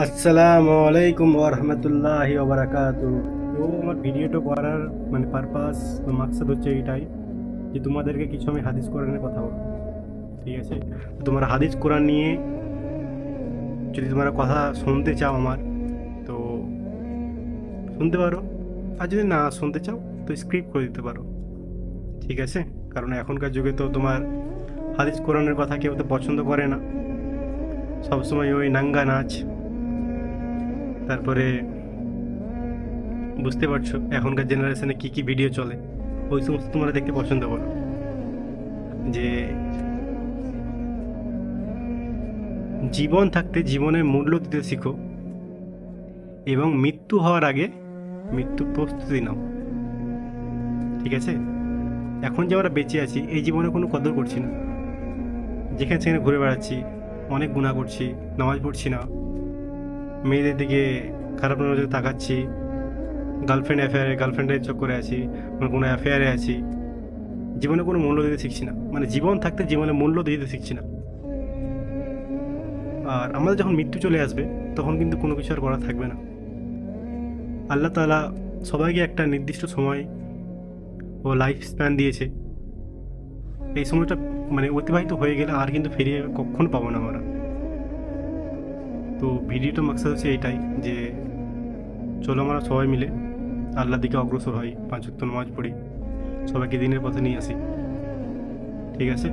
আসসালামু আলাইকুম ওরহমতুল্লাহি ওবারাকাতু। তো আমার ভিডিওটা করার পারপাস বা মাকসাদ হচ্ছে এইটাই যে তোমাদেরকে কিছু আমি হাদিস কোরআনের কথা বলবো। ঠিক আছে, তো তোমরা হাদিস কোরআন নিয়ে যদি তোমরা কথা শুনতে চাও আমার, তো শুনতে পারো। আর যদি না শুনতে চাও তো স্ক্রিপ্ট করে দিতে পারো। ঠিক আছে, কারণ এখনকার যুগে তো তোমার হাদিস কোরআনের কথা কেউ তো পছন্দ করে না। সবসময় ওই নাঙ্গা নাচ, তারপরে বুঝতে পারছো এখনকার জেনারেশনে কি কি ভিডিও চলে, ওই সমস্ত তোমরা দেখতে পছন্দ করো। যে জীবন থাকতে জীবনের মূল্য দিতে শিখো এবং মৃত্যু হওয়ার আগে মৃত্যুর প্রস্তুতি নাও। ঠিক আছে, এখন যে আমরা বেঁচে আছি এই জীবনে কোনো কদর করছি না, যেখানে সেখানে ঘুরে বেড়াচ্ছি, অনেক গুনাহ করছি, নামাজ পড়ছি না, মেয়েদের দিকে খারাপ নজরে তাকাচ্ছি, গার্লফ্রেন্ডের চক্করে আছি, কোনো অ্যাফেয়ারে আছি, জীবনে কোনো মূল্য দিতে শিখছি না। জীবন থাকতে জীবনে মূল্য দিতে শিখছি না। আর আমাদের যখন মৃত্যু চলে আসবে তখন কিন্তু কোনো কিছু আর করা থাকবে না। আল্লাহ তাআলা সবাইকে একটা নির্দিষ্ট সময় ও লাইফ স্প্যান দিয়েছে। এই সময়টা অতিবাহিত হয়ে গেলে আর কিন্তু ফিরিয়ে কখনো পাবো না আমরা। তো ভিডিওটা মাকসাদ হচ্ছে এইটাই যে চলো আমরা সবাই মিলে আল্লাহর দিকে অগ্রসর হই, 5 ওয়াক্ত নামাজ পড়ি, সবাইকে দিনের পথে নিয়ে আসি। ঠিক আছে।